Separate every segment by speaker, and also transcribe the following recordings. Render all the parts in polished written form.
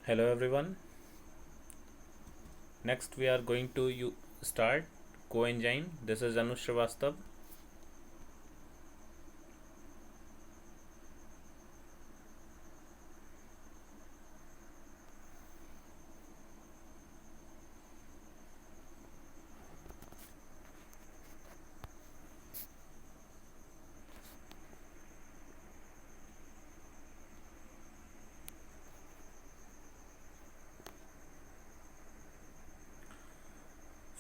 Speaker 1: Hello everyone. Next we are going to start coenzyme. This is Anush Srivastav.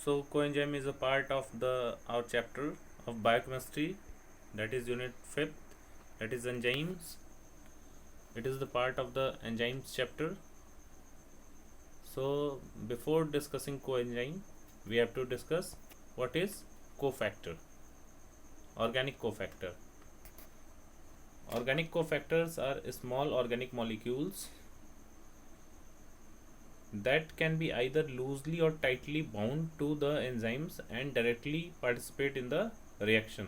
Speaker 1: So coenzyme is a part of our chapter of biochemistry, that is unit 5th, that is enzymes. It is the part of the enzymes chapter. So before discussing coenzyme, we have to discuss what is cofactor. Organic cofactor. Organic cofactors are small organic molecules that can be either loosely or tightly bound to the enzymes and directly participate in the reaction.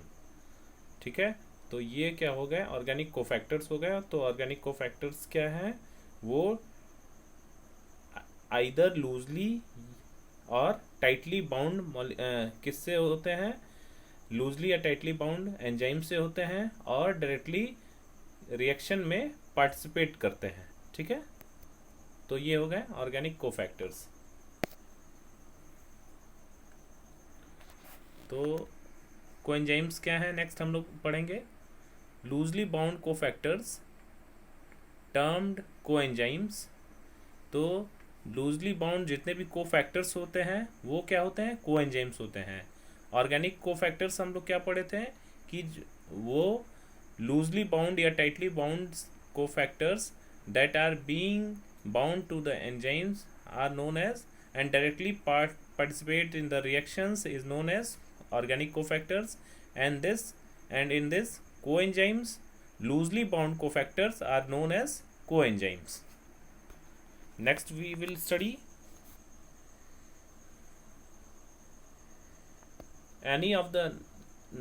Speaker 1: ठीक है, तो ये क्या हो गए, organic cofactors हो गए. तो ऑर्गेनिक कोफैक्टर्स क्या है, वो आइदर लूजली और टाइटली बाउंड किससे होते हैं, लूजली या टाइटली बाउंड एंजाइम से होते हैं और डायरेक्टली रिएक्शन में पार्टिसिपेट करते हैं. ठीक है, तो ये हो गए ऑर्गेनिक कोफैक्टर्स. तो कोएंजाइम्स क्या है, नेक्स्ट हम लोग पढ़ेंगे. Loosely bound cofactors termed coenzymes. तो लूजली बाउंड जितने भी कोफैक्टर्स होते हैं वो क्या होते हैं, कोएंजाइम्स होते हैं. ऑर्गेनिक कोफैक्टर्स हम लोग क्या पढ़े थे कि वो लूजली बाउंड या tightly bound cofactors that are being bound to the enzymes are known as, and directly participate in the reactions is known as organic cofactors. And in this coenzymes, loosely bound cofactors are known as coenzymes. Next we will study any of the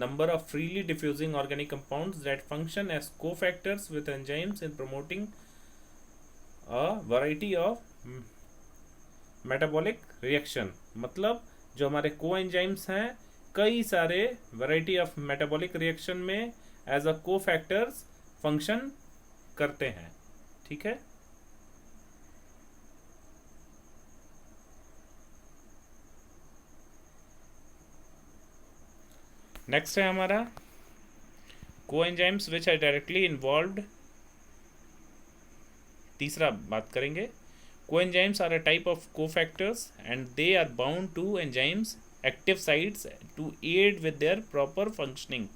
Speaker 1: number of freely diffusing organic compounds that function as cofactors with enzymes in promoting a variety of metabolic reaction. मतलब जो हमारे coenzymes हैं कई सारे variety of metabolic reaction में as a cofactors function करते हैं. ठीक है, नेक्स्ट है हमारा coenzymes which are directly involved. तीसरा बात करेंगे. Coenzymes are a type of cofactors and they are bound to enzymes active sites to aid with their proper functioning.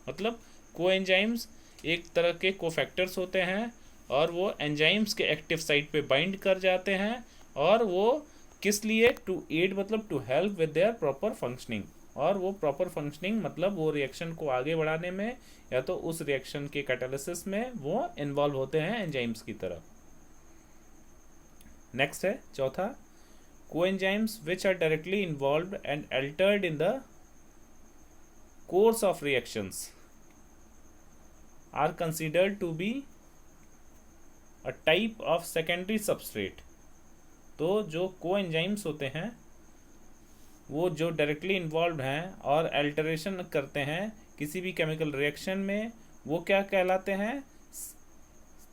Speaker 1: मतलब कोएंजाइम्स एक तरह के कोफैक्टर्स होते हैं और वो एंजाइम्स के एक्टिव साइट पे बाइंड कर जाते हैं और वो किस लिए, टू एड मतलब to help with their proper functioning. और वो प्रॉपर फंक्शनिंग मतलब वो रिएक्शन को आगे बढ़ाने में या तो उस रिएक्शन के कैटालिसिस में वो इन्वॉल्व होते हैं एंजाइम्स की तरह. नेक्स्ट है चौथा, coenzymes which are directly involved and altered in the course of reactions are considered to be a type of secondary substrate. तो जो कोएंजाइम्स होते हैं वो जो डायरेक्टली इन्वॉल्व हैं और अल्टरेशन करते हैं किसी भी केमिकल रिएक्शन में, वो क्या कहलाते हैं,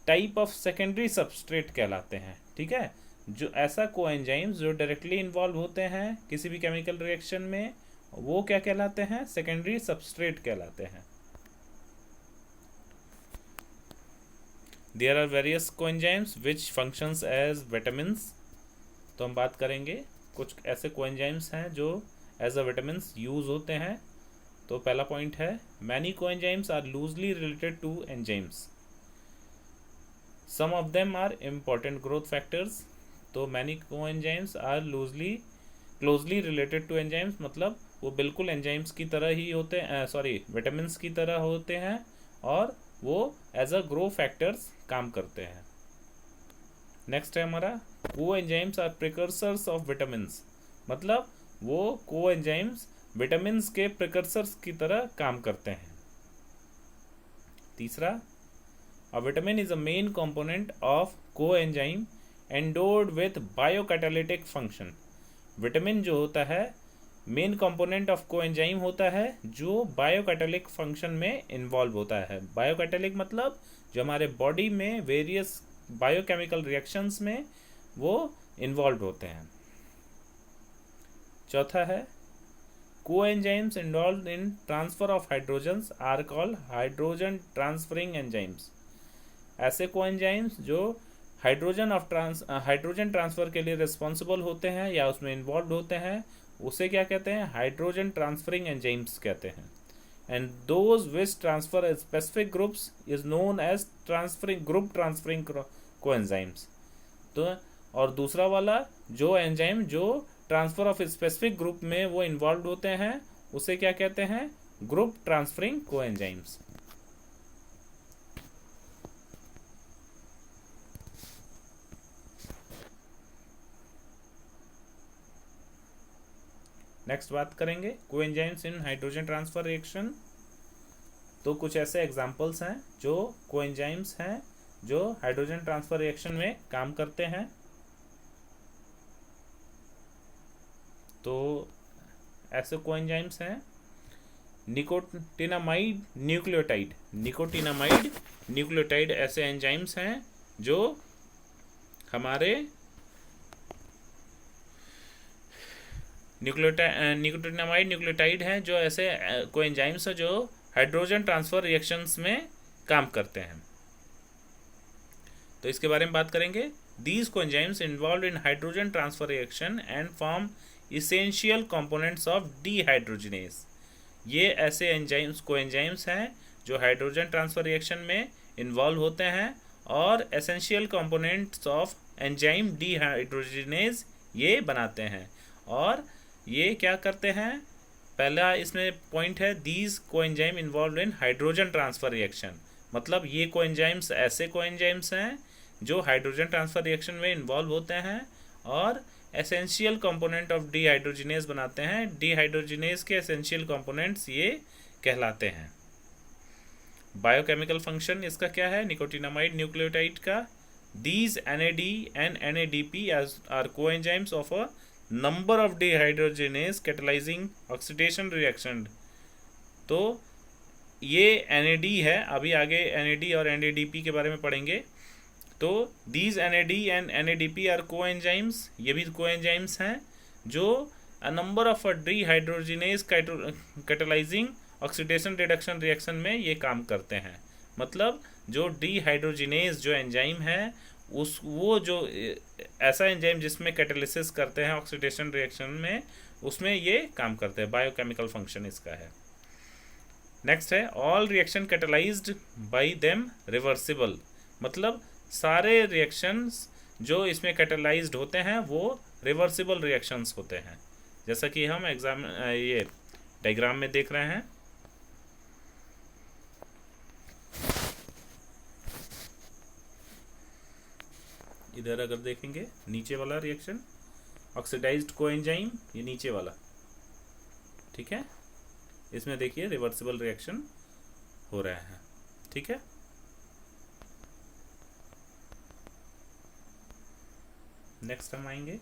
Speaker 1: टाइप ऑफ सेकेंडरी सबस्ट्रेट कहलाते हैं. ठीक है, जो ऐसा कोएंजाइम्स जो डायरेक्टली इन्वॉल्व होते हैं किसी भी केमिकल रिएक्शन में वो क्या कहलाते हैं, सेकेंडरी सबस्ट्रेट कहलाते हैं. There are various coenzymes which functions as vitamins. तो हम बात करेंगे कुछ ऐसे कोएंजाइम्स हैं जो एज अ विटामिन्स यूज होते हैं. तो पहला पॉइंट है, many coenzymes are loosely related to enzymes. Some of them are important growth factors. तो many coenzymes are closely related to enzymes मतलब वो बिल्कुल एंजाइम्स की तरह ही होते हैं, विटामिन्स की तरह होते हैं और वो एज अ ग्रो फैक्टर्स काम करते हैं. नेक्स्ट है हमारा, coenzymes are precursors of vitamins. मतलब वो कोएंजाइम्स विटामिन्स के प्रिकर्सर्स की तरह काम करते हैं. तीसरा, a vitamin is a main component of coenzyme endowed with biocatalytic function. Vitamin जो होता है मेन कंपोनेंट ऑफ कोएंजाइम होता है जो बायोकैटालिक फंक्शन में इन्वॉल्व होता है। बायोकैटालिक मतलब जो हमारे बॉडी में वेरियस बायोकेमिकल रिएक्शंस में वो इन्वॉल्व होते हैं। चौथा है coenzymes involve in transfer of hydrogens are called hydrogen transferring enzymes. ऐसे कोएंजाइम्स जो हाइड्रोजन ट्रांसफर के लिए रिस्पॉन्सिबल होते हैं या उसमें इन्वॉल्व होते हैं उसे क्या कहते हैं? हाइड्रोजन ट्रांसफरिंग एंजाइम्स कहते हैं। And those which transfer specific groups is known as transferring coenzymes. तो और दूसरा वाला जो एंजाइम जो ट्रांसफर ऑफ स्पेसिफिक ग्रुप में वो इन्वॉल्व होते हैं उसे क्या कहते हैं? Group transferring coenzymes. नेक्स्ट बात करेंगे कोएंजाइम्स इन हाइड्रोजन ट्रांसफर रिएक्शन। तो कुछ ऐसे एग्जांपल्स हैं जो कोएंजाइम्स हैं जो हाइड्रोजन ट्रांसफर रिएक्शन में काम करते हैं। तो ऐसे कोएंजाइम्स हैं निकोटिनामाइड न्यूक्लियोटाइड ऐसे एंजाइम्स हैं जो हमारे निकोटिनामाइड न्यूक्लियोटाइड हैं जो ऐसे कोएंजाइम्स हैं जो हाइड्रोजन ट्रांसफर रिएक्शंस में काम करते हैं। तो इसके बारे में बात करेंगे। These coenzymes involve in hydrogen transfer reaction and form essential components of dehydrogenase. ये ऐसे एंजाइम्स कोएंजाइम्स हैं जो हाइड्रोजन ट्रांसफर रिएक्शन में इन्वॉल्व होते हैं और essential components of enzyme dehydrogenase ये बनाते हैं। और ये क्या करते हैं? पहला इसमें पॉइंट है these coenzyme involve in hydrogen transfer reaction, मतलब ये कोएंजाइम्स ऐसे कोएंजाइम्स हैं जो हाइड्रोजन ट्रांसफर रिएक्शन में इन्वॉल्व होते हैं और एसेंशियल कंपोनेंट ऑफ डीहाइड्रोजिनेज बनाते हैं। डीहाइड्रोजिनेज के एसेंशियल कंपोनेंट्स ये कहलाते हैं। बायोकेमिकल फंक्शन इसका क्या है? निकोटिनामाइड न्यूक्लियोटाइड का these NAD and NADP are coenzymes of a number of dehydrogenase catalyzing oxidation reaction. तो ये NAD है, अभी आगे NAD और NADP के बारे में पढ़ेंगे। तो these NAD and NADP are coenzymes, ये भी कोएंजाइम्स हैं जो a number of dehydrogenase catalyzing oxidation reduction reaction में ये काम करते हैं। मतलब जो डीहाइड्रोजिनेज जो एंजाइम है वो जो ऐसा एंजाइम जिसमें कैटालिसिस करते हैं ऑक्सीडेशन रिएक्शन में, उसमें ये काम करते हैं। बायोकेमिकल फंक्शन इसका है। नेक्स्ट है all reaction catalysed bye them reversible, मतलब सारे रिएक्शंस जो इसमें कैटलाइज्ड होते हैं वो रिवर्सिबल रिएक्शंस होते हैं, जैसा कि हम ये डायग्राम में देख रहे हैं। इधर अगर देखेंगे नीचे वाला रिएक्शन ऑक्सीडाइज्ड कोएंजाइम, ये नीचे वाला, ठीक है, इसमें देखिए रिवर्सिबल रिएक्शन हो रहा है। ठीक है, नेक्स्ट हम आएंगे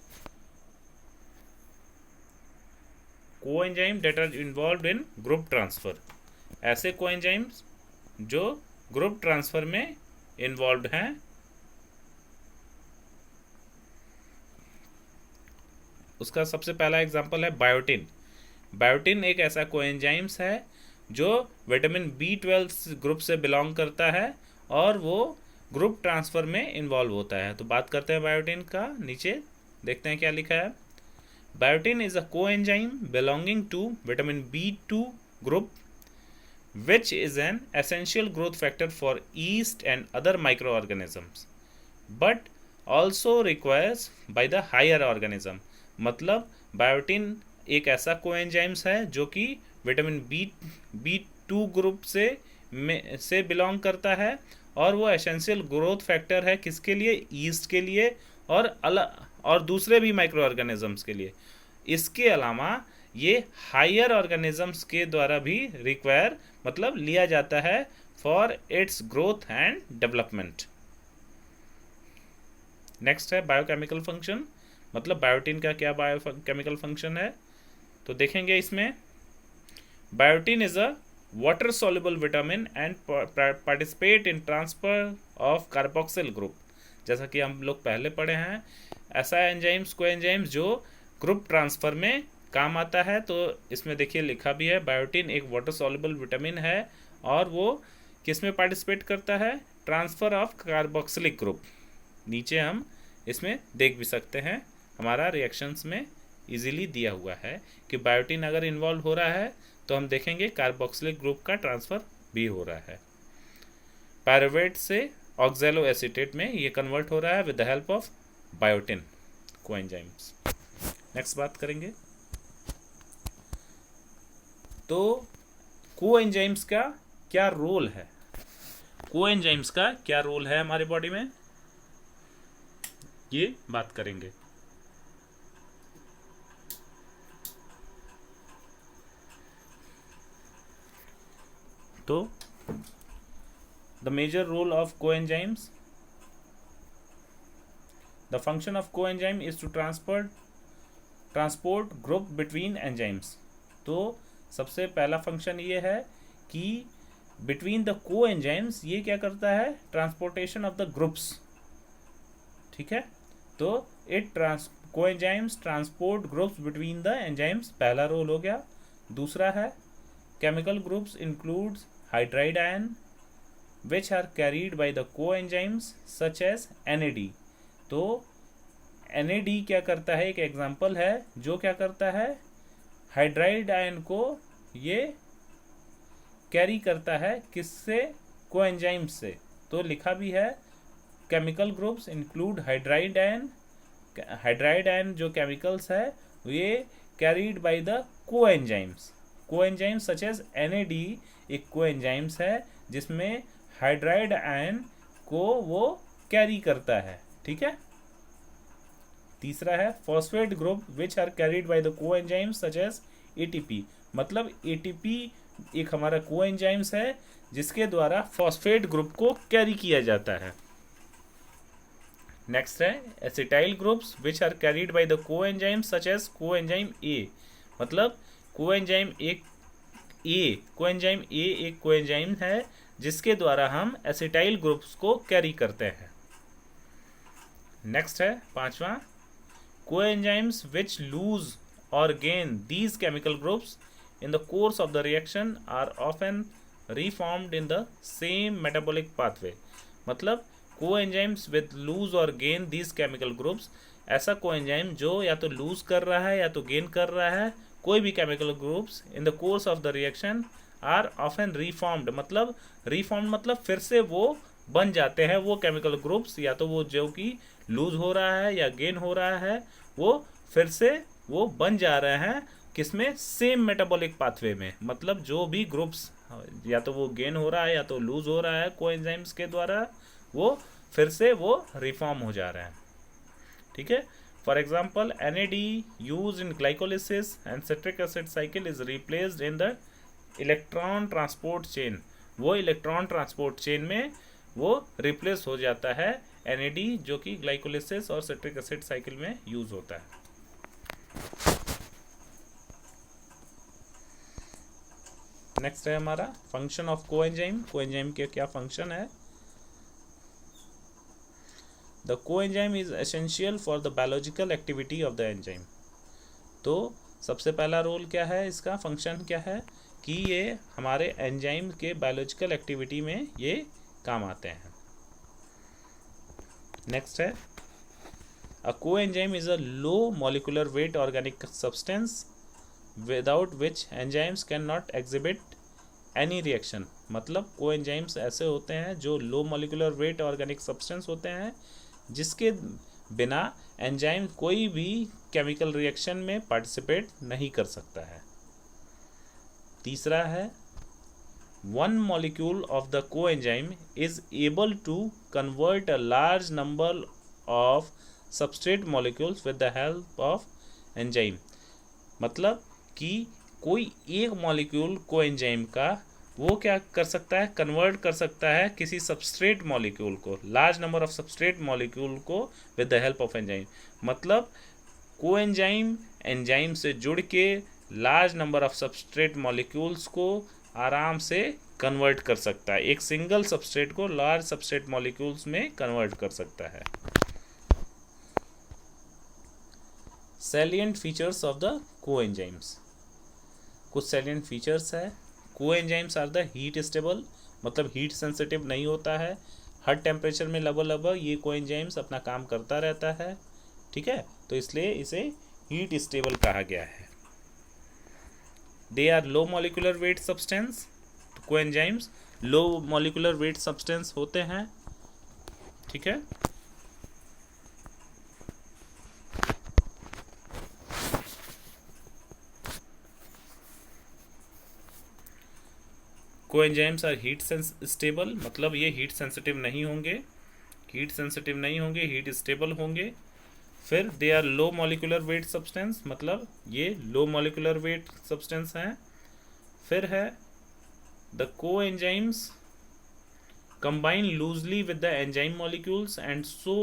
Speaker 1: coenzyme that are involved in group transfer. ऐसे कोएंजाइम्स जो ग्रुप ट्रांसफर में इन्वॉल्व्ड हैं। उसका सबसे पहला एग्जांपल है बायोटिन। बायोटिन एक ऐसा कोएंजाइम्स है जो विटामिन B12 ग्रुप से बिलोंग करता है और वो ग्रुप ट्रांसफर में इन्वॉल्व होता है। तो बात करते हैं बायोटिन का। नीचे देखते हैं क्या लिखा है। Biotin is a coenzyme belonging to vitamin B2 group which is an essential growth factor for yeast and other microorganisms but also requires by the higher organism। मतलब बायोटिन एक ऐसा कोएंजाइम्स है जो कि विटामिन B2 ग्रुप से belong करता है और वो एसेंशियल ग्रोथ फैक्टर है किसके लिए? ईस्ट के लिए और दूसरे भी माइक्रो ऑर्गेनिजम्स के लिए। इसके अलावा ये हायर ऑर्गेनिजम्स के द्वारा भी रिक्वायर मतलब लिया जाता है for its growth and development. Next है बायोकेमिकल फंक्शन, मतलब बायोटिन का क्या बायोकेमिकल फंक्शन है। तो देखेंगे इसमें biotin is a water soluble vitamin and participate in transfer of carboxyl group. जैसा कि हम लोग पहले पढ़े हैं, ऐसा एंजाइम्स को एंजाइम्स जो ग्रुप ट्रांसफर में काम आता है। तो इसमें देखिए लिखा भी है बायोटिन एक वाटर soluble विटामिन है और वो किस में पार्टिसिपेट करता है, ट्रांसफर ऑफ कार्बोक्सिलिक ग्रुप। नीचे हम इसमें देख भी सकते हैं, हमारा रिएक्शंस में इजीली दिया हुआ है कि बायोटिन अगर इन्वॉल्व हो रहा है तो हम देखेंगे कार्बोक्सिलिक ग्रुप का ट्रांसफर भी हो रहा है। पायरुवेट से ऑक्सैलो एसीटेट में ये कन्वर्ट हो रहा है with the help of biotin coenzymes. Next बात करेंगे तो कोएंजाइम्स का क्या रोल है, कोएंजाइम्स का क्या रोल है हमारे बॉडी में, ये बात करेंगे। तो the major role of coenzymes, the function of coenzyme is to transport group between enzymes। तो सबसे पहला फंक्शन ये है कि between the coenzymes ये क्या करता है, ट्रांसपोर्टेशन ऑफ द ग्रुप्स, ठीक है। तो coenzymes transport groups between the enzymes, पहला रोल हो गया। दूसरा है chemical groups includes hydride ion which are carried by the coenzymes such as NAD। तो NAD क्या करता है, एक एग्जांपल है जो क्या करता है, हाइड्राइड आयन को ये कैरी करता है, किससे, कोएंजाइम्स से। तो लिखा भी है chemical groups include hydride ion, hydride ion जो केमिकल्स है ये carried by the coenzymes, coenzymes such as NAD एक कोएंजाइम्स है जिसमें हाइड्राइड आयन को वो कैरी करता है, ठीक है। तीसरा है phosphate group which are carried by the coenzymes such as ATP, मतलब ATP एक हमारा कोएंजाइम्स है जिसके द्वारा फॉस्फेट ग्रुप को कैरी किया जाता है। नेक्स्ट है acetyl groups which are carried by the coenzymes such as coenzyme A, मतलब कोएंजाइम एक कोएंजाइम A एक कोएंजाइम है जिसके द्वारा हम एसिटाइल ग्रुप्स को कैरी करते हैं। नेक्स्ट है पांचवा कोएंजाइम्स विच लूज और gain these chemical groups in the course of the reaction are often reformed in the same metabolic pathway, मतलब कोएंजाइम्स विद लूज और गेन दीज केमिकल ग्रुप्स, ऐसा coenzyme जो या तो लूज कर रहा है या तो गेन कर रहा है कोई भी chemical groups in the course of the reaction are often reformed, मतलब रीफॉर्म्ड मतलब फिर से वो बन जाते हैं वो केमिकल ग्रुप्स, या तो वो जो कि लूज हो रहा है या गेन हो रहा है वो फिर से वो बन जा रहे हैं किसमें, सेम मेटाबॉलिक पाथवे में, मतलब जो भी ग्रुप्स या तो वो गेन हो रहा है या तो लूज हो रहा है कोएंजाइम्स के द्वारा, वो फिर से वो रिफॉर्म हो जा रहे हैं, ठीक है। For example NAD use in glycolysis and citric acid cycle is replaced in the electron transport chain, वो इलेक्ट्रॉन ट्रांसपोर्ट चेन में वो रिप्लेस हो जाता है NAD जो कि ग्लाइकोलिसिस और सिट्रिक एसिड साइकिल में यूज होता है। नेक्स्ट है हमारा फंक्शन ऑफ कोएंजाइम, कोएंजाइम के क्या फंक्शन है। The coenzyme is essential for the biological activity of the enzyme. तो सबसे पहला रोल क्या है, इसका फंक्शन क्या है कि ये हमारे एंजाइम के बायोलॉजिकल एक्टिविटी में ये काम आते हैं। नेक्स्ट है अ coenzyme is a low molecular wait organic substance without which enzymes can not exhibit any reaction, मतलब कोएंजाइम्स ऐसे होते हैं जो लो मॉलिक्यूलर वेट ऑर्गेनिक सब्सटेंस होते हैं जिसके बिना एंजाइम कोई भी केमिकल रिएक्शन में पार्टिसिपेट नहीं कर सकता है। तीसरा है one molecule of the coenzyme is able to convert a large number of substrate molecules with the help of enzyme, मतलब कि कोई एक मॉलिक्यूल कोएंजाइम का वो क्या कर सकता है, कन्वर्ट कर सकता है किसी सबस्ट्रेट मॉलिक्यूल को, large number of substrate molecule को with the help of enzyme. मतलब कोएंजाइम एंजाइम से जुड़ के large number of substrate molecules को आराम से कन्वर्ट कर सकता है, एक सिंगल सबस्ट्रेट को लार्ज सबस्ट्रेट मॉलिक्यूल्स में कन्वर्ट कर सकता है। Salient features of the coenzymes, कुछ सैलिएंट फीचर्स है। Coenzymes are the heat stable, मतलब हीट सेंसिटिव नहीं होता है, हर टेम्परेचर में लगभग ये कोएंजाइम्स अपना काम करता रहता है, ठीक है, तो इसलिए इसे हीट स्टेबल कहा गया है। They are low molecular weight substance, coenzymes low molecular weight substance होते हैं, ठीक है। कोएंजाइम्स आर हीट स्टेबल, मतलब ये हीट सेंसिटिव नहीं होंगे, हीट सेंसिटिव नहीं होंगे, हीट स्टेबल होंगे। फिर they are low molecular weight substance, मतलब ये लो मॉलिक्यूलर वेट सब्सटेंस हैं। फिर है the coenzymes combine loosely with the enzyme molecules and so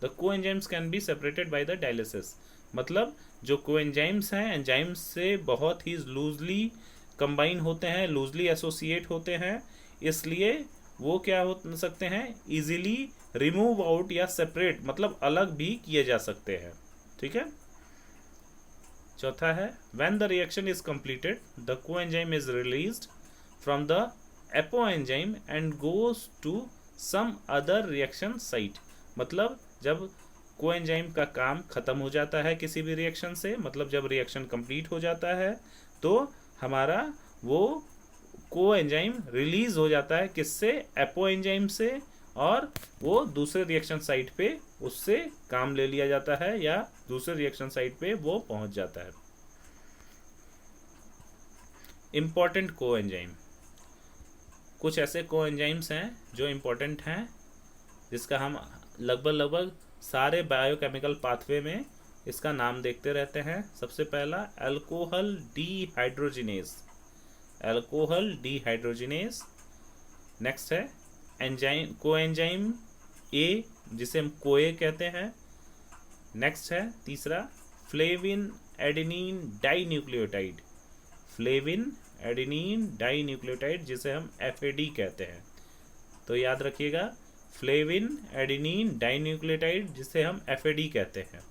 Speaker 1: the coenzymes can be separated by the dialysis। मतलब जो कोएंजाइम्स हैं एंजाइम्स से बहुत ही लूजली कंबाइन होते हैं, लूजली एसोसिएट होते हैं, इसलिए वो क्या हो सकते हैं, इजीली रिमूव आउट या सेपरेट, मतलब अलग भी किए जा सकते हैं, ठीक है। चौथा है when the reaction is completed the coenzyme is released from the apoenzyme and goes to some other reaction site. मतलब जब कोएंजाइम का काम खत्म हो जाता है किसी भी रिएक्शन से, मतलब जब रिएक्शन कंप्लीट हो जाता है तो हमारा वो कोएंजाइम रिलीज हो जाता है किससे, एपोएंजाइम से, और वो दूसरे रिएक्शन साइट पे उससे काम ले लिया जाता है या दूसरे रिएक्शन साइट पे वो पहुंच जाता है। इम्पॉर्टेंट कोएंजाइम, कुछ ऐसे कोएंजाइम्स हैं जो इम्पोर्टेंट हैं, जिसका हम लगभग सारे बायोकेमिकल पाथवे में इसका नाम देखते रहते हैं। सबसे पहला alcohol dehydrogenase, alcohol dehydrogenase. Next है एंजाइम, कोएंजाइम ए, जिसे हम कोए कहते हैं। नेक्स्ट है तीसरा flavin adenine dinucleotide, flavin adenine dinucleotide, जिसे हम FAD कहते हैं। तो याद रखिएगा, फ्लेविन एडेनिन डाइन्यूक्लियोटाइड, जिसे हम FAD कहते हैं।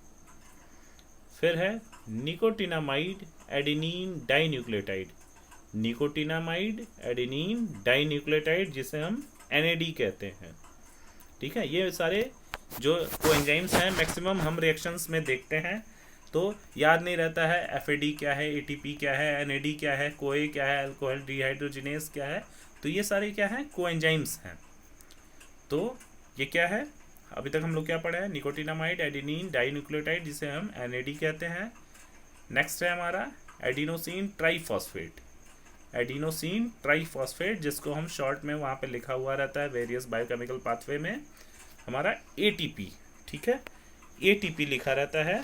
Speaker 1: फिर है nicotinamide adenine dinucleotide, nicotinamide adenine dinucleotide, जिसे हम NAD कहते हैं, ठीक है। ये सारे जो कोएंजाइम्स हैं मैक्सिमम हम रिएक्शंस में देखते हैं, तो याद नहीं रहता है FAD क्या है, ATP क्या है, NAD क्या है, कोए क्या है, अल्कोहल डीहाइड्रोजिनेज क्या है, तो ये सारे क्या है, कोएंजाइम्स हैं। तो ये क्या है, अभी तक हम लोग क्या पढ़े हैं, निकोटिनामाइड एडेनिन डाइन्यूक्लियोटाइड, जिसे हम NAD कहते हैं। नेक्स्ट है हमारा एडिनोसिन ट्राइफॉस्फेट, एडिनोसिन ट्राइफॉस्फेट, जिसको हम शॉर्ट में वहाँ पे लिखा हुआ रहता है वेरियस बायोकेमिकल पाथवे में, हमारा ATP, ठीक है, ATP लिखा रहता है,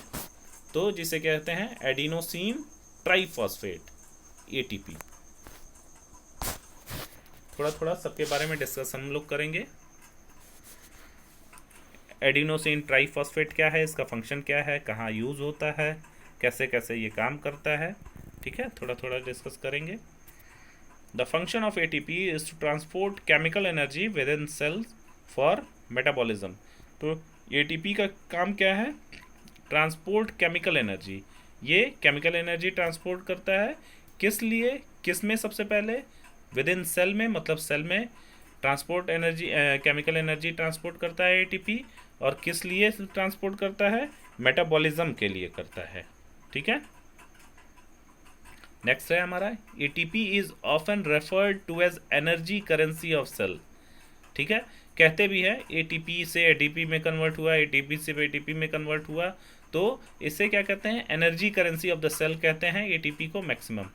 Speaker 1: तो जिसे कहते हैं एडिनोसिन ट्राइफॉस्फेट, ATP। थोड़ा थोड़ा सबके बारे में डिस्कस हम लोग करेंगे। एडिनोसिन ट्राइफॉस्फेट क्या है, इसका फंक्शन क्या है, कहाँ यूज होता है, कैसे कैसे ये काम करता है, ठीक है, थोड़ा थोड़ा डिस्कस करेंगे। The function of ATP is to transport chemical energy within cells for metabolism. तो ATP का काम क्या है, ट्रांसपोर्ट केमिकल एनर्जी, ये केमिकल एनर्जी ट्रांसपोर्ट करता है, किस लिए, किस में, सबसे पहले विद इन सेल में, मतलब सेल में transport energy, chemical energy transport करता है ATP, और किस लिए ट्रांसपोर्ट करता है, मेटाबॉलिज्म के लिए करता है, ठीक है। नेक्स्ट है हमारा ATP is often referred to as energy currency of cell, ठीक है, कहते भी है ATP से ATP में कन्वर्ट हुआ, ATP से ATP में कन्वर्ट हुआ, तो इसे क्या कहते हैं, energy currency of the cell कहते हैं ATP को maximum.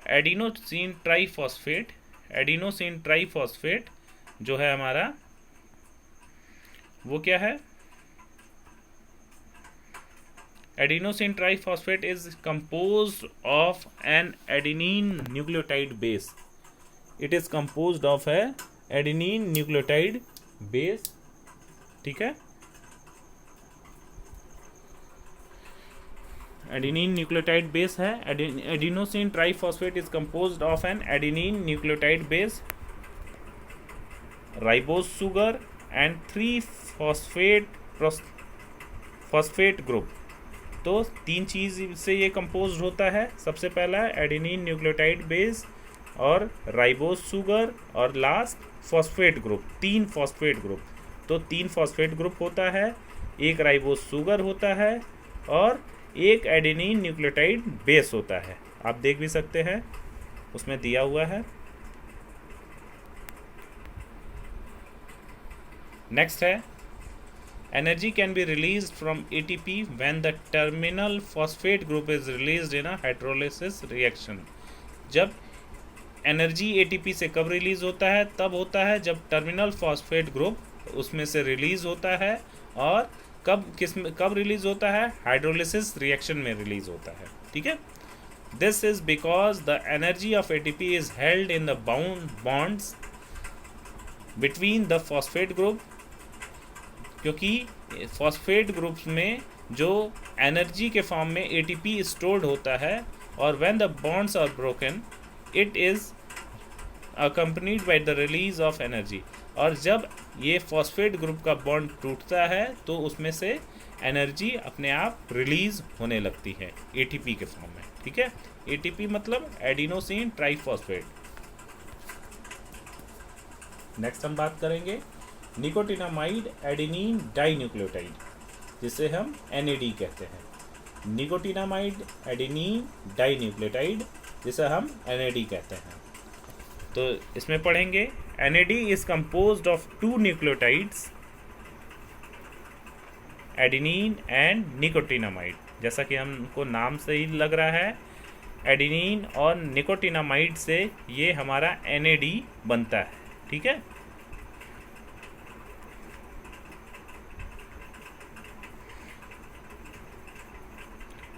Speaker 1: Adenosine triphosphate, adenosine triphosphate जो है हमारा, वो क्या है, adenosine triphosphate is composed of an adenine nucleotide base. It is composed of a adenine nucleotide base. ठीक है, एडेनिन न्यूक्लियोटाइड बेस है. Adenosine triphosphate is composed of an adenine nucleotide base, ribose sugar and 3 phosphate group. तो 3 चीज़ से ये compose होता है. सबसे पहला एडेनिन न्यूक्लियोटाइड बेस और राइबोस सुगर और last phosphate group, 3 phosphate group. तो 3 फॉस्फेट ग्रुप होता है, एक राइबोस सुगर होता है और एक एडेनिन न्यूक्लियोटाइड बेस होता है. आप देख भी सकते हैं, उसमें दिया हुआ है. नेक्स्ट है, energy can be released from ATP when the terminal phosphate group is released in a hydrolysis reaction. जब एनर्जी एटीपी से कब रिलीज होता है? तब होता है जब टर्मिनल फॉस्फेट ग्रुप उसमें से रिलीज होता है. और कब रिलीज होता है? हाइड्रोलिसिस रिएक्शन में रिलीज होता है. ठीक है, this is because the energy of ATP is held in the bonds between the phosphate group. क्योंकि फॉस्फेट ग्रुप्स में जो एनर्जी के फॉर्म में एटीपी स्टोर्ड होता है, और when the bonds are broken it is accompanied by the release of energy. और जब ये फॉस्फेट ग्रुप का बॉन्ड टूटता है तो उसमें से एनर्जी अपने आप रिलीज होने लगती है एटीपी के फॉर्म में. ठीक है, एटीपी मतलब एडिनोसिन ट्राइफॉस्फेट. नेक्स्ट हम बात करेंगे निकोटिनामाइड एडेनिन डाइन्यूक्लियोटाइड, जिसे हम NAD कहते हैं. निकोटिनामाइड एडेनिन डाइन्यूक्लियोटाइड, जिसे हम NAD कहते हैं. तो इसमें पढ़ेंगे NAD is composed of 2 nucleotides, adenine and nicotinamide. जैसा कि हमको नाम से ही लग रहा है, एडेनिन और निकोटिनामाइड से ये हमारा NAD बनता है. ठीक है,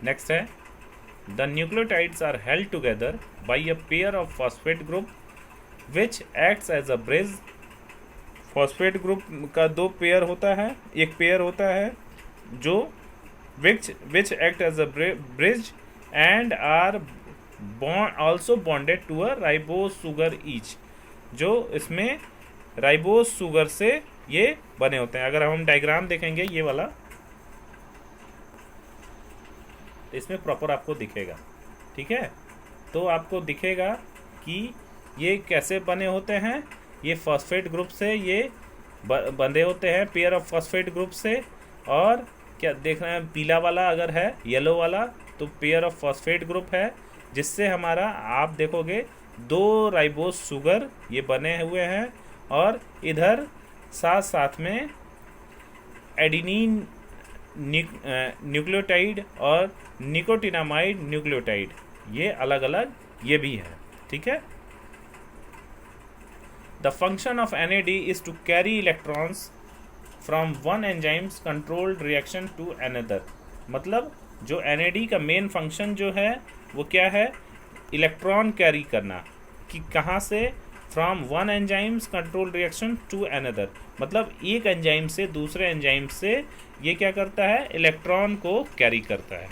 Speaker 1: नेक्स्ट है, the nucleotides are held together by a pair of phosphate group which acts as a bridge. Phosphate group का 2 पेयर होता है, एक पेयर होता है जो which act as a bridge and are also bonded to a ribose sugar each. जो इसमें ribose sugar से ये बने होते हैं. अगर हम डायग्राम देखेंगे ये वाला, इसमें प्रॉपर आपको दिखेगा. ठीक है, तो आपको दिखेगा कि ये कैसे बने होते हैं. ये फॉस्फेट ग्रुप से ये बंधे होते हैं, पेयर ऑफ फॉस्फेट ग्रुप से. और क्या देख रहे हैं, पीला वाला अगर है, येलो वाला, तो पेयर ऑफ फॉस्फेट ग्रुप है, जिससे हमारा आप देखोगे 2 राइबोस सुगर ये बने हुए हैं. और इधर साथ साथ में एडेनिन न्यूक्लियोटाइड और निकोटिनामाइड न्यूक्लियोटाइड, ये अलग अलग ये भी है. ठीक है, the function of NAD is to carry electrons from one enzymes controlled reaction to another. मतलब जो NAD का मेन फंक्शन जो है वो क्या है? इलेक्ट्रॉन कैरी करना. कि कहाँ से? From one enzymes control reaction to another. मतलब एक एंजाइम से दूसरे एंजाइम से ये क्या करता है? इलेक्ट्रॉन को कैरी करता है.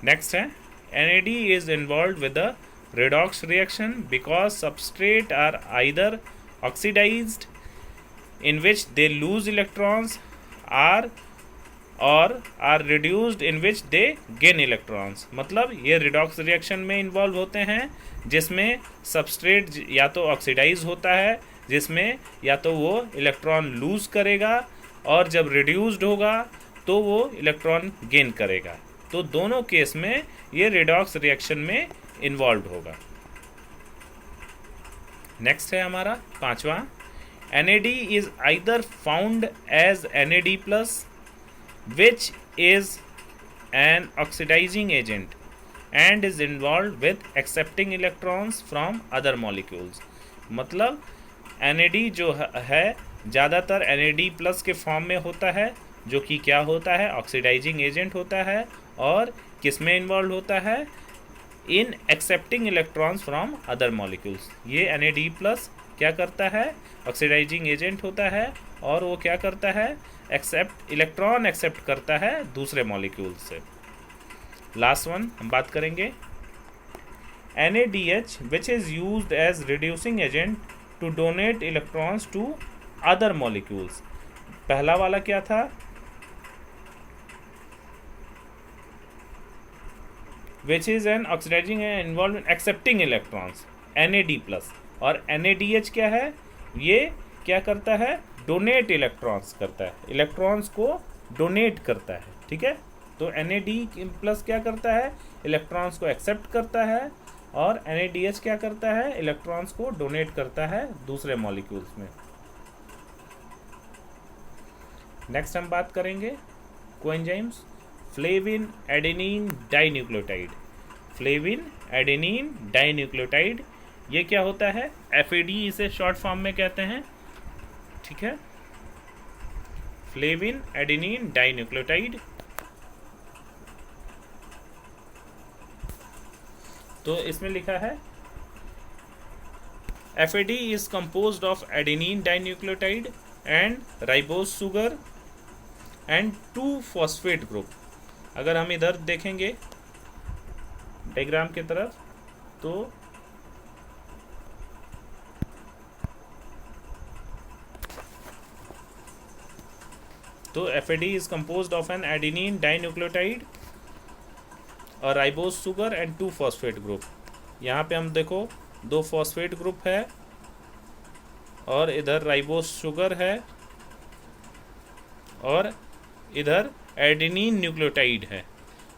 Speaker 1: नेक्स्ट है, NAD is involve with the redox reaction because substrate are either oxidized in which they lose electrons or are reduced in which they gain electrons. मतलब ये redox reaction में इन्वॉल्व होते हैं जिसमें सबस्ट्रेट या तो ऑक्सीडाइज होता है, जिसमें या तो वो इलेक्ट्रॉन लूज करेगा, और जब रिड्यूस्ड होगा तो वो इलेक्ट्रॉन गेन करेगा. तो दोनों केस में ये रिडॉक्स रिएक्शन में इन्वॉल्व होगा. नेक्स्ट है हमारा 5वां, NAD is either found as NAD plus which is an oxidizing agent and is involve with accepting electrons from other molecules. मतलब NAD जो है ज़्यादातर NAD प्लस के फॉर्म में होता है, जो कि क्या होता है, ऑक्सीडाइजिंग एजेंट होता है। और किस में इन्वॉल्व होता है, in accepting electrons from other molecules. ये Na+ क्या करता है, ऑक्सीडाइजिंग एजेंट होता है और वो क्या करता है, इलेक्ट्रॉन एक्सेप्ट करता है दूसरे मॉलिक्यूल से। लास्ट वन हम बात करेंगे, NaDH which is used as reducing agent to donate electrons to other molecules। पहला वाला क्या था, which is an oxidizing and involved in accepting electrons, Na+। और NaDH क्या है, ये क्या करता है, डोनेट इलेक्ट्रॉन्स करता है, इलेक्ट्रॉन्स को डोनेट करता है। ठीक है, तो Na++ क्या करता है, इलेक्ट्रॉन्स को एक्सेप्ट करता है और NaDH क्या करता है, इलेक्ट्रॉन्स को डोनेट करता है दूसरे मॉलिक्यूल्स में। नेक्स्ट हम बात करेंगे coenzymes, flavin adenine dinucleotide. Flavin adenine dinucleotide ये क्या होता है, FAD इसे शॉर्ट फॉर्म में कहते हैं। ठीक है, फ्लेविन एडेनिन डाइन्यूक्लियोटाइड। तो इसमें लिखा है FAD is composed of adenine dinucleotide and ribose sugar and 2 phosphate group. अगर हम इधर देखेंगे डायग्राम की तरफ तो FAD is composed of an adenine dinucleotide और ribose sugar and 2 phosphate group. यहाँ पे हम देखो 2 फॉस्फेट ग्रुप है और इधर राइबोस शुगर है और इधर एडेनिन न्यूक्लियोटाइड है।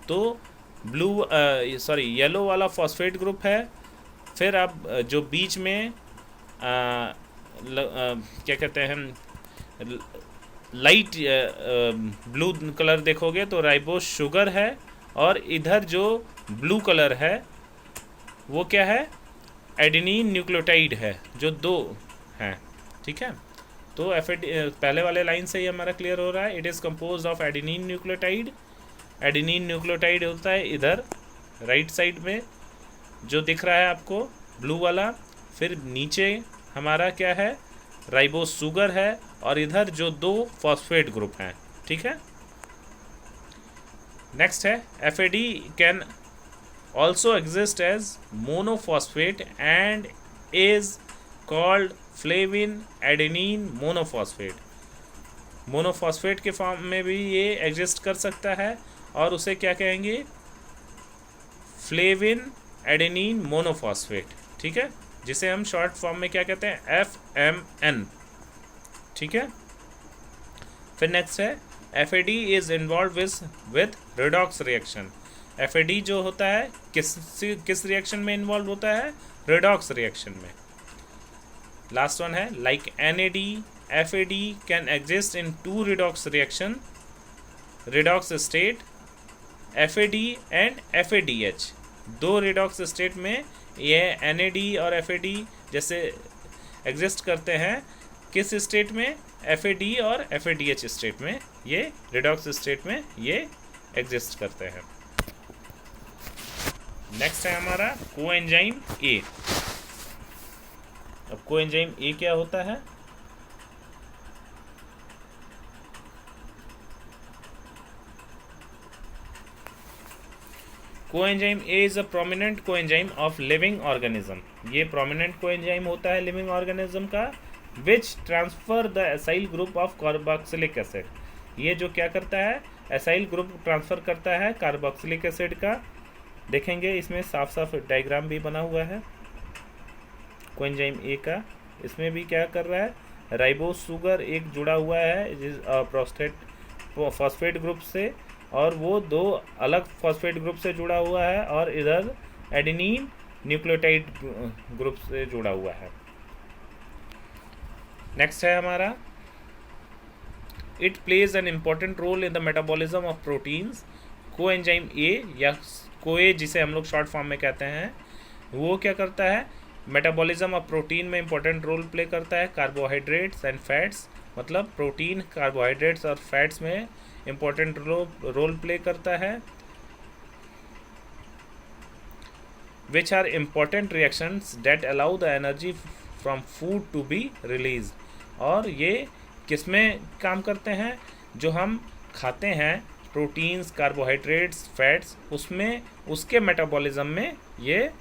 Speaker 1: तो येलो वाला फॉस्फेट ग्रुप है। फिर आप जो बीच में क्या कहते हैं, लाइट ब्लू कलर देखोगे तो राइबोस शुगर है और इधर जो ब्लू कलर है वो क्या है, एडेनिन न्यूक्लियोटाइड है, जो 2 हैं। ठीक है, तो FAD पहले वाले लाइन से ही हमारा क्लियर हो रहा है, it is composed of adenine nucleotide. Adenine nucleotide होता है इधर राइट साइड में जो दिख रहा है आपको ब्लू वाला। फिर नीचे हमारा क्या है, राइबोस शुगर है और इधर जो 2 फॉस्फेट ग्रुप हैं। ठीक है, नेक्स्ट है FAD can also exist as monophosphate and is called flavin adenine monophosphate. Monophosphate के फॉर्म में भी ये एग्जिस्ट कर सकता है और उसे क्या कहेंगे, फ्लेविन एडेनिन मोनोफॉस्फेट। ठीक है, जिसे हम शॉर्ट फॉर्म में क्या कहते हैं, FMN। ठीक है, फिर नेक्स्ट है FAD is involve with redox reaction. FAD जो होता है किस रिएक्शन में इन्वॉल्व होता है, रिडॉक्स रिएक्शन में। लास्ट वन है like NAD FAD can exist in 2 redox reaction, redox state FAD and FADH। 2 redox state में ये NAD और FAD जैसे एग्जिस्ट करते हैं, किस स्टेट में, FAD और FADH स्टेट में, ये रिडॉक्स स्टेट में ये एग्जिस्ट करते हैं। नेक्स्ट है हमारा कोएंजाइम A। अब कोएंजाइम A क्या होता है, coenzyme A is a prominent coenzyme of living organism. ये प्रोमिनेंट कोएंजाइम होता है लिविंग ऑर्गेनिज्म का, विच transfer the acyl group of carboxylic acid. ये जो क्या करता है, एसाइल ग्रुप ट्रांसफ़र करता है कार्बोक्सिलिक एसिड का। देखेंगे इसमें साफ साफ डायग्राम भी बना हुआ है कोएंजाइम A का। इसमें भी क्या कर रहा है, राइबोस शुगर एक जुड़ा हुआ है फॉस्फेट ग्रुप से, और वो 2 अलग फॉस्फेट ग्रुप से जुड़ा हुआ है, और इधर एडेनिन न्यूक्लियोटाइड ग्रुप से जुड़ा हुआ है। नेक्स्ट है हमारा, it plays an important role in the metabolism of proteins. Coenzyme A या कोए जिसे हम लोग शॉर्ट फॉर्म में कहते हैं, वो क्या करता है, मेटाबॉलिज्म ऑफ प्रोटीन में इंपॉर्टेंट रोल प्ले करता है। कार्बोहाइड्रेट्स एंड फैट्स मतलब प्रोटीन, कार्बोहाइड्रेट्स और फैट्स में इम्पोर्टेंट रोल प्ले करता है, which are important reactions that allow the energy from food to be released। और ये किस में काम करते हैं? जो हम खाते हैं, प्रोटीन्स, कार्बोहाइड्रेट्स, फैट्स, उसमें उसके मेटाबॉलिज्म में ये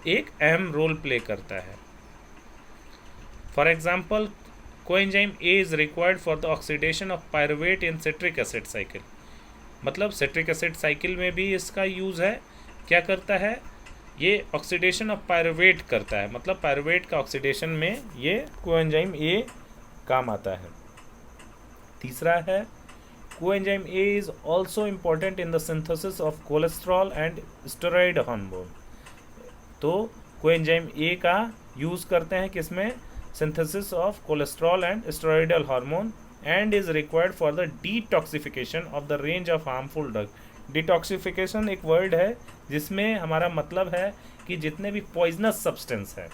Speaker 1: एक अहम रोल प्ले करता है। For example, coenzyme A is required for the oxidation of pyruvate in citric acid cycle. मतलब सिट्रिक एसिड साइकिल में भी इसका यूज़ है। क्या करता है? ये ऑक्सीडेशन ऑफ पायरुवेट करता है, मतलब पायरुवेट का ऑक्सीडेशन में ये कोएंजाइम ए काम आता है। तीसरा है, coenzyme A is also important in the synthesis of cholesterol and steroid hormone. तो कोएंजाइम ए का यूज़ करते हैं किसमें? Synthesis of cholesterol and steroidal hormone, and is required for the detoxification of the range of harmful drug. Detoxification एक word है जिसमें हमारा मतलब है कि जितने भी पॉइजनस सब्सटेंस है,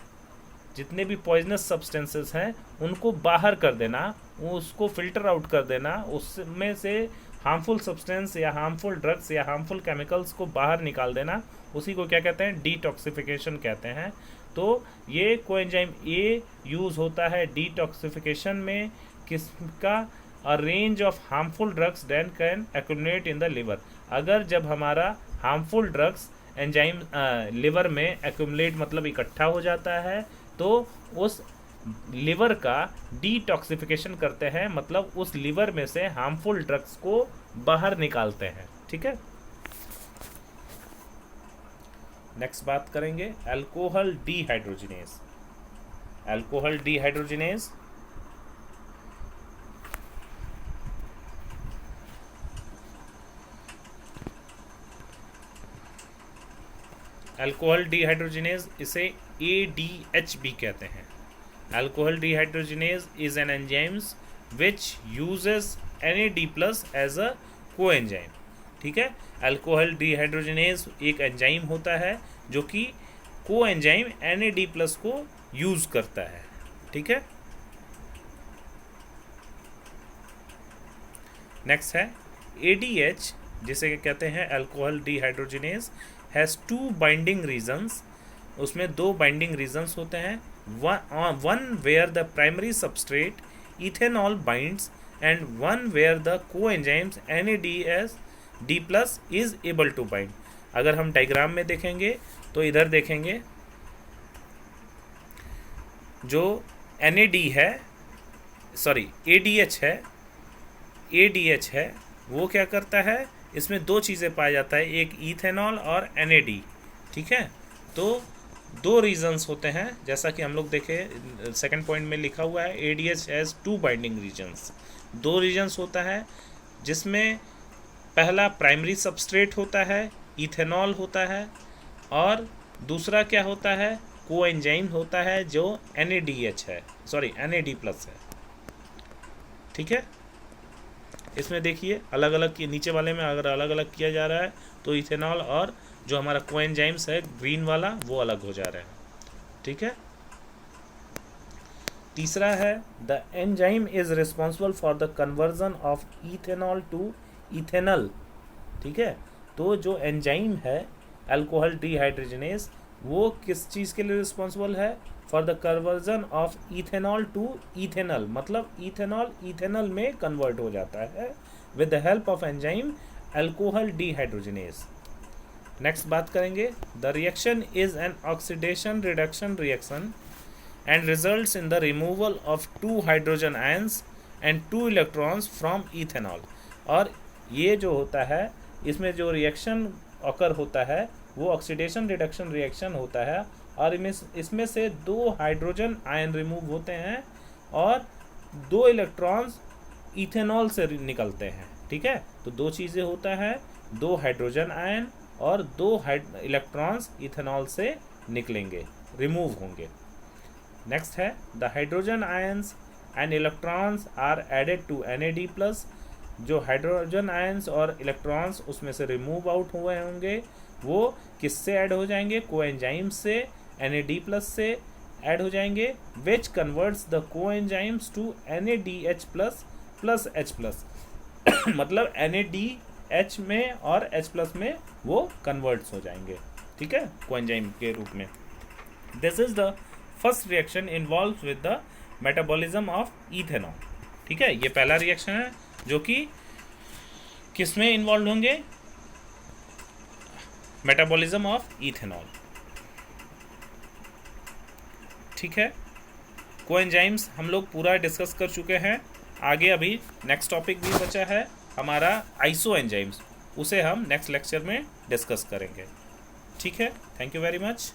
Speaker 1: जितने भी पॉइजनस सब्सटेंसेस हैं उनको बाहर कर देना, उसको फिल्टर आउट कर देना, उसमें से हार्मफुल सब्सटेंस या हार्मफुल ड्रग्स या हार्मफुल केमिकल्स को बाहर निकाल देना, उसी को क्या कहते हैं? डिटॉक्सिफिकेशन कहते हैं। तो ये कोएंजाइम ए यूज़ होता है डिटॉक्सिफिकेशन में, किसका? A range of harmful drugs than can accumulate in the liver. अगर जब हमारा हार्मफुल ड्रग्स एंजाइम लिवर में एक्यूमुलेट मतलब इकट्ठा हो जाता है, तो उस लिवर का डिटॉक्सिफिकेशन करते हैं, मतलब उस लिवर में से हार्मफुल ड्रग्स को बाहर निकालते हैं। ठीक है, नेक्स्ट बात करेंगे alcohol dehydrogenase. Alcohol dehydrogenase alcohol dehydrogenase, इसे ADH भी कहते हैं। Alcohol dehydrogenase is an enzymes which uses NAD+ as a coenzyme. ठीक है, अल्कोहल डीहाइड्रोजिनेज एक एंजाइम होता है जो कि कोएंजाइम NAD+ को यूज़ करता है। ठीक है, नेक्स्ट है ADH, जिसे कहते हैं alcohol dehydrogenase, has 2 binding regions. उसमें 2 बाइंडिंग रीजन्स होते हैं। One where the primary substrate ethanol binds and one where the coenzymes NAD+ is able to bind. अगर हम डायग्राम में देखेंगे तो इधर देखेंगे, जो ADH है वो क्या करता है? इसमें 2 चीज़ें पाया जाता है, एक इथेनॉल और NAD। ठीक है, तो 2 रीजन्स होते हैं, जैसा कि हम लोग देखें सेकंड पॉइंट में लिखा हुआ है ADH has 2 binding regions. 2 regions होता है, जिसमें पहला प्राइमरी सबस्ट्रेट होता है, इथेनॉल होता है, और दूसरा क्या होता है? कोएंजाइम होता है जो NAD+ है। ठीक है, इसमें देखिए अलग अलग, नीचे वाले में अगर अलग अलग किया जा रहा है तो इथेनॉल और जो हमारा कोएंजाइम्स है ग्रीन वाला वो अलग हो जा रहा है। ठीक है, तीसरा है the enzyme is responsible for the conversion of ethanol to ethanal. ठीक है, तो जो एंजाइम है अल्कोहल डीहाइड्रोजिनेज, वो किस चीज़ के लिए रिस्पॉन्सिबल है? For the conversion of ethanol to ethanal, मतलब इथेनॉल इथेनल में कन्वर्ट हो जाता है with the help of enzyme alcohol dehydrogenase. Next बात करेंगे, the reaction is an oxidation reduction reaction and results in the removal of 2 hydrogen ions and 2 electrons from ethanol. और ये जो होता है, इसमें जो रिएक्शन ऑकर होता है वो ऑक्सीडेशन रिडक्शन रिएक्शन होता है, और इसमें से 2 हाइड्रोजन आयन रिमूव होते हैं और 2 इलेक्ट्रॉन्स इथेनॉल से निकलते हैं। ठीक है, तो 2 चीज़ें होता है, 2 हाइड्रोजन आयन और 2 इलेक्ट्रॉन्स इथेनॉल से निकलेंगे, रिमूव होंगे। नेक्स्ट है the hydrogen ions and electrons are added to NAD+। जो हाइड्रोजन आयंस और इलेक्ट्रॉन्स उसमें से रिमूव आउट हुए होंगे वो किससे ऐड हो जाएंगे? कोएंजाइम से, NAD+ से, ऐड हो जाएंगे, which converts the coenzymes to NADH plus plus H plus मतलब NADH में और H प्लस में वो कन्वर्ट्स हो जाएंगे, ठीक है, कोएंजाइम के रूप में। This is the first reaction involve with the metabolism of ethanol, ठीक है। ये पहला रिएक्शन है जो कि किसमें इन्वॉल्व होंगे, मेटाबॉलिज्म ऑफ इथेनॉल, ठीक है। कोएंजाइम्स हम लोग पूरा डिस्कस कर चुके हैं। आगे अभी नेक्स्ट टॉपिक भी बचा है हमारा आइसो एंजाइम्स, उसे हम नेक्स्ट लेक्चर में डिस्कस करेंगे, ठीक है। Thank you very much.